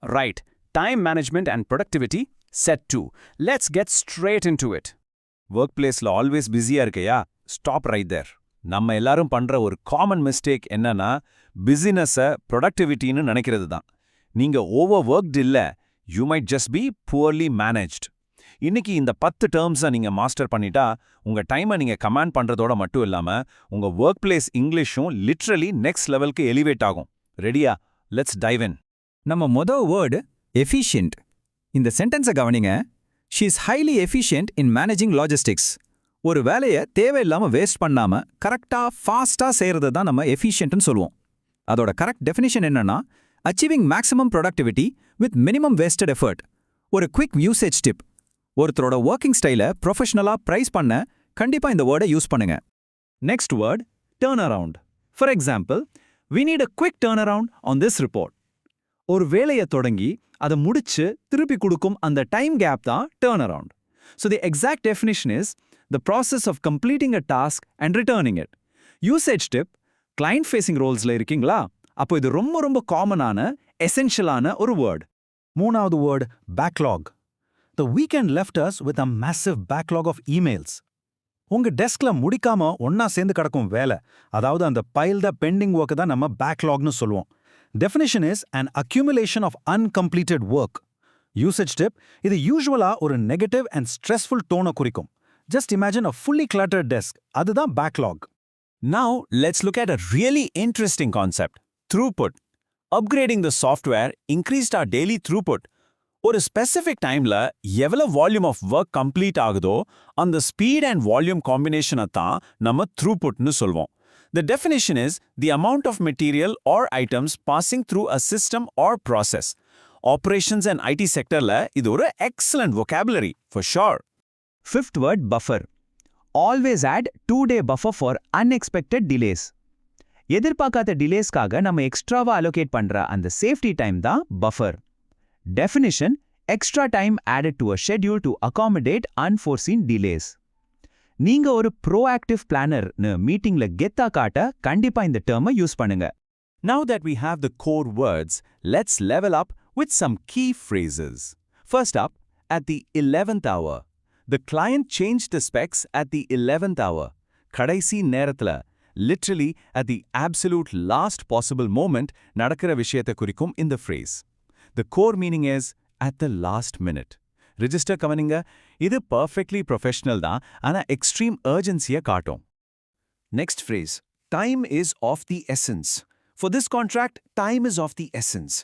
Right. Time management and productivity, set 2. Let's get straight into it. Workplaceல always பிஸியா இருக்கையா? Stop right there. நம்ம எல்லாரும் பண்ற ஒரு காமன் மிஸ்டேக் என்னன்னா பிஸினஸை ப்ரொடக்டிவிட்டின்னு நினைக்கிறது தான். நீங்க ஓவர் ஒர்க்ட் இல்ல, you might just be poorly managed. இன்னைக்கு இந்த 10 டேர்ம்ஸை நீங்க மாஸ்டர் பண்ணிட்டா உங்க டைமை நீங்க கமாண்ட் பண்றதோட மட்டும் இல்லாம உங்க ஒர்க் பிளேஸ் இங்கிலீஷும் லிட்ரலி நெக்ஸ்ட் லெவலுக்கு எலிவேட் ஆகும். ரெடியா? லெட்ஸ் டைவ் இன். நம்ம வேர்டு எஃபிஷியன்ட். இந்த சென்டென்ஸை கவனிங்க. She is highly efficient in managing logistics. ஒரு வேலையை தேவையில்லாம வேஸ்ட் பண்ணாம கரெக்டா ஃபாஸ்டா செய்யறது தான் நம்ம எஃபிஷியன்ட்னு சொல்லுவோம். அதோட கரெக்ட் டெஃபினிஷன் என்னன்னா achieving maximum productivity with minimum wasted effort. ஒரு குவிக் யூசேஜ் டிப். ஒருத்தரோட ஒர்க்கிங் ஸ்டைலை ப்ரொஃபஷனலா பிரைஸ் பண்ண கண்டிப்பா இந்த வேர்டை யூஸ் பண்ணுங்க. Next word turn around. For example, we need a quick turnaround on this report. ஒரு வேலையை தொடங்கி அதை முடிச்சு திருப்பி கொடுக்கும் அந்த டைம் கேப் தான் turn around. So the exact definition is the process of completing a task and returning it. Usage tip, client facing ரோல்ஸில் இருக்கீங்களா? அப்போ இது ரொம்ப ரொம்ப காமனான எசென்ஷியலான ஒரு வேர்ட். மூணாவது word backlog. The weekend left us with a massive backlog of emails. உங்க டெஸ்க்ல முடிக்காம ஒன்னா சேர்ந்து கிடக்கும் வேலை, அதாவது அந்த பைல்ட் அப் பெண்டிங் ஒர்க் தான் நம்ம பேக்லாக்னு சொல்லுவோம். Definition is an accumulation of uncompleted work. Usage tip, இது யூசுவலா ஒரு நெகட்டிவ் அண்ட் ஸ்ட்ரெஸ்ஃபுல் டோனை குறிக்கும். Just imagine a fully cluttered desk. அதுதான் backlog. Now, let's look at a really interesting concept, throughput. Upgrading the software increased our daily throughput. ஒரு specific டைம்ல எவ்வளவு volume of work complete ஆகுதோ அந்த speed and volume காம்பினேஷனை தான் நம்ம த்ரூபுட்னு சொல்வோம். The definition is the amount of material or items passing through a system or process. Operations and IT sectorல இது ஒரு excellent vocabulary for sure. Fifth word buffer. Always add 2-day buffer for unexpected delays. எதிர்பார்க்காத டிலேஸ்க்காக நம்ம எக்ஸ்ட்ராவா allocate பண்ற அந்த safety time தான் buffer. Definition: extra time added to a schedule to accommodate unforeseen delays. நீங்க ஒரு proactive planner னு மீட்டிங்ல கெத்தா காட்ட கண்டிப்பா இந்த டேர்மை யூஸ் பண்ணுங்க. Now that we have the core words, let's level up with some key phrases. First up, at the 11th hour. The client changed the specs at the 11th hour. கடைசி நேரத்துல, literally at the absolute last possible moment நடக்கிற விஷயத்தை குறிக்கும் இந்த phrase. The core meaning is at the last minute. Register கவனிங்க, இது perfectly professional தான், ஆனா extreme urgency காட்டும். Next phrase, time is of the essence. For this contract, time is of the essence.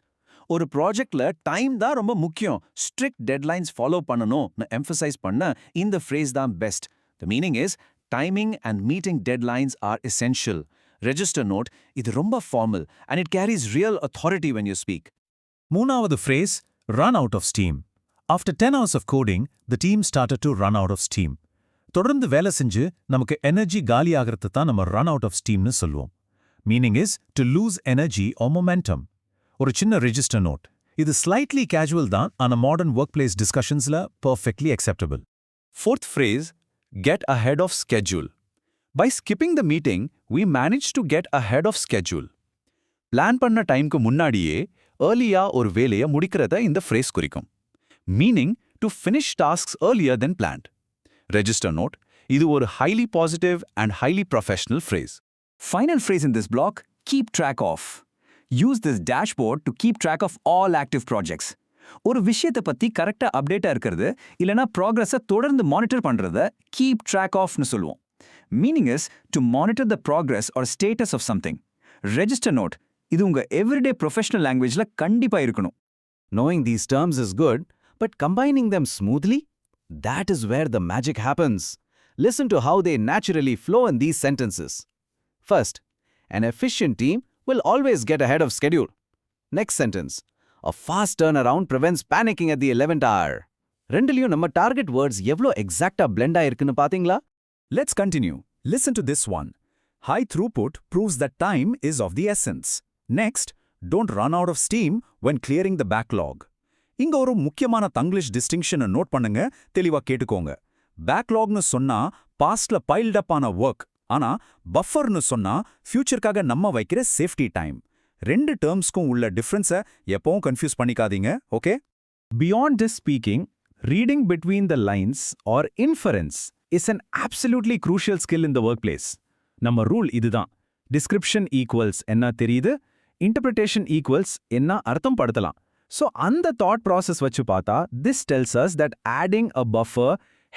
ஒரு ப்ராஜெக்ட்ல டைம் தான் ரொம்ப முக்கியம், strict deadlines follow பண்ணணும்னு emphasize பண்ண இந்த phrase தான் best. The meaning is timing and meeting deadlines are essential. Register note, இது ரொம்ப formal and it carries real authority when you speak. மூணாவது phrase, run out of steam. After 10 hours of coding, the team started to run out of steam. தொடர்ந்து வேலை செஞ்சு நமக்கு energy காலி ஆகிறது தான் நம்ம run out of steamனு சொல்லுவோம். Meaning is to lose energy or momentum. ஒரு சின்ன register note, இது slightly casual தான், ஆனா modern workplace discussionsல perfectly acceptable. Fourth phrase, get ahead of schedule. By skipping the meeting, we managed to get ahead of schedule. Plan பண்ண டைம்க்கு முன்னாடியே ஏர்லியா ஒரு வேலையை முடிக்கிறத இந்த phrase குறிக்கும். Meaning to finish tasks earlier than planned. Register note, இது ஒரு highly positive and highly professional phrase. Final phrase in this block, keep track of. Use this dashboard to keep track of all active projects. ஒரு விஷயத்தை பத்தி கரெக்டா அப்டேட்டா இருக்கிறது இல்லனா ப்ராக்ரஸை தொடர்ந்து monitor பண்றத keep track ofனு சொல்லுவோம். Meaning is to monitor the progress or status of something. Register note, இது உங்க everyday professional languageல கண்டிப்பா இருக்கணும். Knowing these terms is good, but combining them smoothly? That is where the magic happens. Listen to how they naturally flow in these sentences. First, an efficient team will always get ahead of schedule. Next sentence, a fast turnaround prevents panicking at the 11th hour. ரெண்டுலயும் நம்ம target words எவ்வளோ exactா blend ஆயிருக்குன்னு பாத்தீங்களா? Let's continue. Listen to this one. High throughput proves that time is of the essence. Next, don't run out of steam when clearing the backlog. இங்க ஒரு முக்கியமான தங்கிலிஷ் டிஸ்டிங்ஷனை note பண்ணுங்க, தெளிவா கேட்டுக்கோங்க. பேக்லாக்னு சொன்னா பாஸ்ட்ல பைல்ட் அப் ஆன ஒர்க், ஆனா பஃபர்னு சொன்னா ஃபியூச்சருக்காக நம்ம வைக்கிற சேஃப்டி டைம். ரெண்டு டேர்ம்ஸ்க்கும் உள்ள டிஃபரன்ஸை எப்பவும் கன்ஃபியூஸ் பண்ணிக்காதீங்க, okay? Beyond just speaking, reading between the lines or inference is an absolutely crucial skill in the workplace. நம்ம ரூல் இதுதான். Description equals என்ன தெரியுது, interpretation equals என்ன அர்த்தம் படுத்தலாம். So அந்த thought process வச்சு பார்த்தா, this tells us that adding a buffer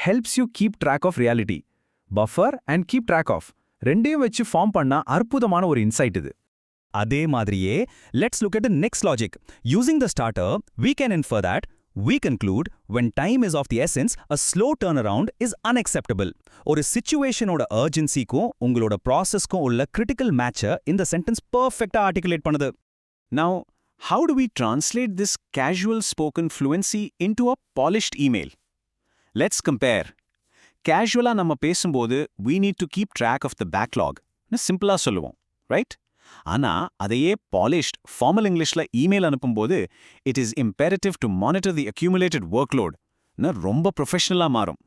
helps you keep track of reality. Buffer and keep track of. ரெண்டையும் வச்சு ஃபார்ம் பண்ணா அற்புதமான ஒரு இன்சைட் இது. அதே மாதிரியே, let's look at the next logic. Using the starter, we can infer that we conclude when time is of the essence, a slow turnaround is unacceptable. ஒரு situationோட urgency-க்கும் உங்களோட process-க்கும் உள்ள critical match-அ இந்த sentence perfect-ஆ articulate பண்ணுது. Now, how do we translate this casual spoken fluency into a polished email? Let's compare. Casual-ஆ நம்ம பேசும்போது we need to keep track of the backlog. சிம்பிளா சொல்லுவோம், right? ஆனா அதையே polished, formal Englishல email அனுப்பும்போது it is imperative to monitor the accumulated workload. ரொம்ப ப்ரொஃபஷனலா மாறும்.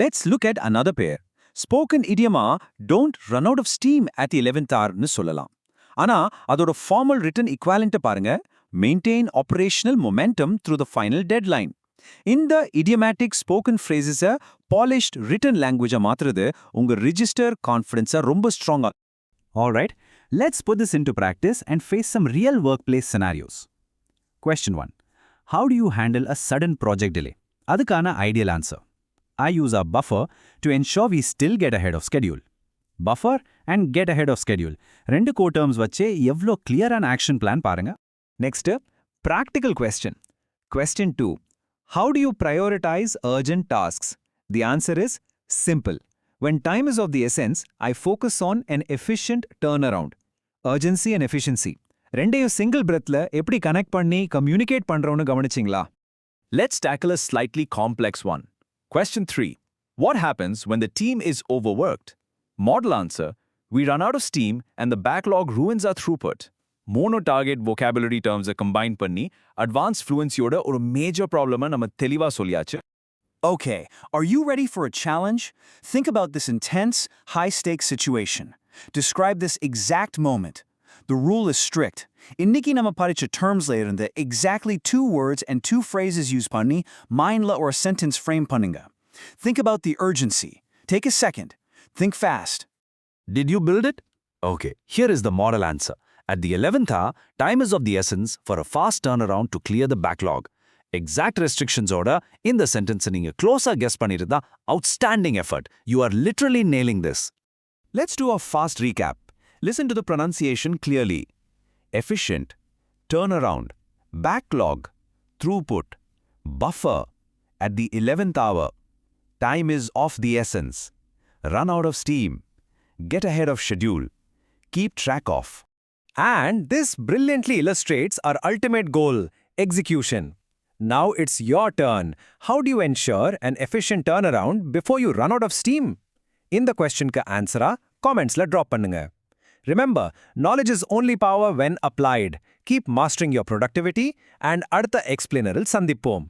Let's look at another pair. Spoken idiom-ஆ don't run out of steam at the 11th hour-னு சொல்லலாம். ஆனா அதோட formal written equivalent பாருங்க, maintain operational momentum through the final deadline. இந்த idiomatic spoken phrases-அ polished written language-ஆ மாத்துறது உங்க register confidence-அ ரொம்ப ஸ்ட்ராங்கா. Alright, let's put this into practice and face some real workplace scenarios. Question 1. How do you handle a sudden project delay? அதுக்கான ideal answer. I use a buffer to ensure we still get ahead of schedule. Buffer and get ahead of schedule. ரெண்டு core terms வச்சே எவ்வளோ clear-ஆன action plan பாருங்க. Next, practical question. Question 2. How do you prioritize urgent tasks? The answer is simple. When time is of the essence, I focus on an efficient turnaround. Urgency and efficiency. ரெண்டையும் single breathல எப்படி connect பண்ணி communicate பண்றோம்னு கவனிச்சிங்களா? Let's tackle a slightly complex one. Question 3. What happens when the team is overworked? Model answer. We run out of steam and the backlog ruins our throughput. Mono-target vocabulary terms combine பண்ணி advanced fluency-யோட ஒரு major problem-அ நம்ம தெளிவா சொல்லியாச்சு. Okay, are you ready for a challenge? Think about this intense, high-stakes situation. Describe this exact moment. The rule is strict. Inniki nama padicha terms later in the exactly 2 words and 2 phrases use panni, mindla or a sentence frame panninga. Think about the urgency. Take a second. Think fast. Did you build it? Okay, here is the model answer. At the 11th hour, time is of the essence for a fast turnaround to clear the backlog. Exact restrictions-ஓட இந்த sentence நீங்க close-ஆ guess பண்ணிருந்தா outstanding effort. You are literally nailing this. Let's do a fast recap. Listen to the pronunciation clearly. Efficient, turnaround, backlog, throughput, buffer, at the 11th hour, time is of the essence, run out of steam, get ahead of schedule, keep track of. And this brilliantly illustrates our ultimate goal, execution. Now it's your turn. How do you ensure an efficient turnaround before you run out of steam? இந்த questionக்கு answer-ஆ comments-ல drop பண்ணுங்க. Remember, knowledge is only power when applied. Keep mastering your productivity and அடுத்த explainer-இல் சந்திப்போம்.